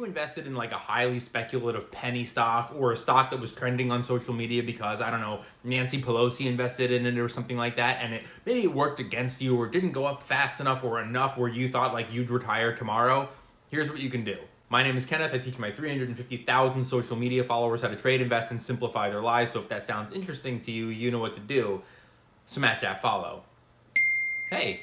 you invested in like a highly speculative penny stock or a stock that was trending on social media because, I don't know, Nancy Pelosi invested in it or something like that, and maybe it worked against you or didn't go up fast enough or enough where you thought like you'd retire tomorrow, here's what you can do. My name is Kenneth. I teach my 350,000 social media followers how to trade, invest, and simplify their lives. So if that sounds interesting to you, you know what to do. Smash that follow. Hey,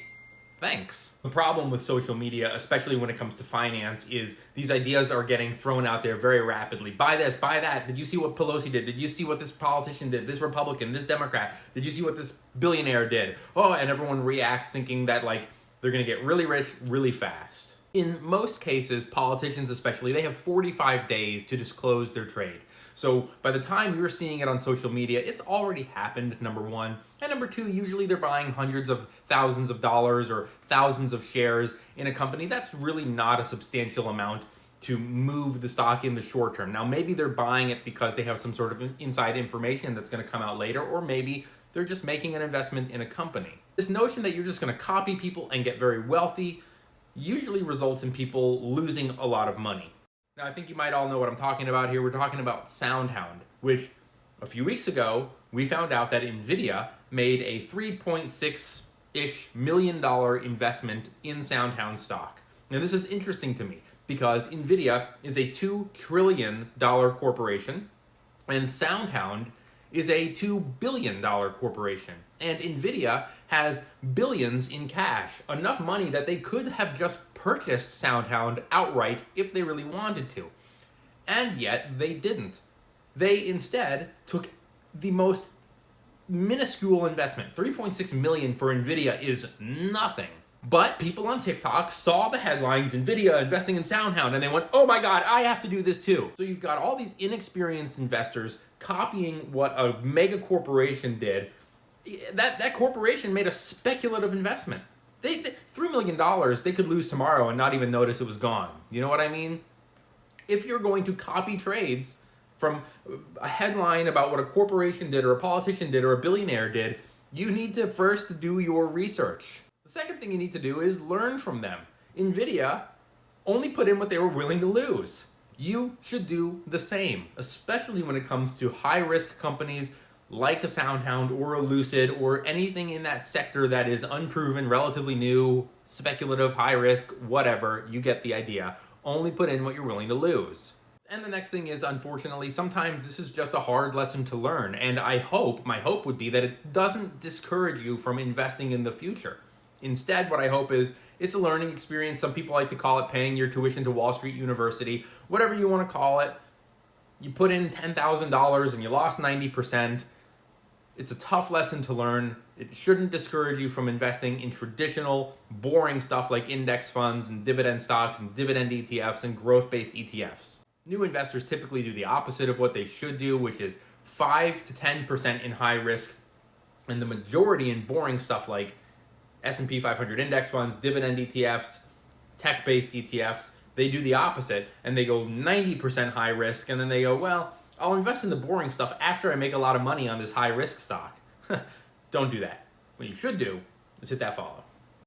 thanks. The problem with social media, especially when it comes to finance, is these ideas are getting thrown out there very rapidly. Buy this, buy that. Did you see what Pelosi did? Did you see what this politician did? This Republican, this Democrat? Did you see what this billionaire did? Oh, and everyone reacts thinking that like they're gonna get really rich really fast. In most cases, politicians especially, they have 45 days to disclose their trade. So by the time you're seeing it on social media, it's already happened, number one. And number two, usually they're buying hundreds of thousands of dollars or thousands of shares in a company. That's really not a substantial amount to move the stock in the short term. Now, maybe they're buying it because they have some sort of inside information that's going to come out later, or maybe they're just making an investment in a company. This notion that you're just going to copy people and get very wealthy usually results in people losing a lot of money. Now, I think you might all know what I'm talking about here. We're talking about SoundHound, which a few weeks ago, we found out that NVIDIA made a $3.6-ish million investment in SoundHound stock. Now, this is interesting to me because NVIDIA is a $2 trillion corporation and SoundHound is a $2 billion corporation. And NVIDIA has billions in cash, enough money that they could have just purchased SoundHound outright if they really wanted to. And yet they didn't. They instead took the most minuscule investment. $3.6 million for NVIDIA is nothing. But people on TikTok saw the headlines, NVIDIA investing in SoundHound, and they went, oh my God, I have to do this too. So you've got all these inexperienced investors copying what a mega corporation did. That corporation made a speculative investment. $3 million, they could lose tomorrow and not even notice it was gone. You know what I mean? If you're going to copy trades from a headline about what a corporation did or a politician did or a billionaire did, you need to first do your research. The second thing you need to do is learn from them. NVIDIA only put in what they were willing to lose. You should do the same, especially when it comes to high-risk companies like a SoundHound or a Lucid or anything in that sector that is unproven, relatively new, speculative, high-risk, whatever. You get the idea. Only put in what you're willing to lose. And the next thing is, unfortunately, sometimes this is just a hard lesson to learn. And my hope would be that it doesn't discourage you from investing in the future. Instead, what I hope is it's a learning experience. Some people like to call it paying your tuition to Wall Street University, whatever you want to call it. You put in $10,000 and you lost 90%. It's a tough lesson to learn. It shouldn't discourage you from investing in traditional, boring stuff like index funds and dividend stocks and dividend ETFs and growth-based ETFs. New investors typically do the opposite of what they should do, which is 5 to 10% in high risk, and the majority in boring stuff like S&P 500 index funds, dividend ETFs, tech-based ETFs. They do the opposite, and they go 90% high risk, and then they go, well, I'll invest in the boring stuff after I make a lot of money on this high risk stock. Don't do that. What you should do is hit that follow.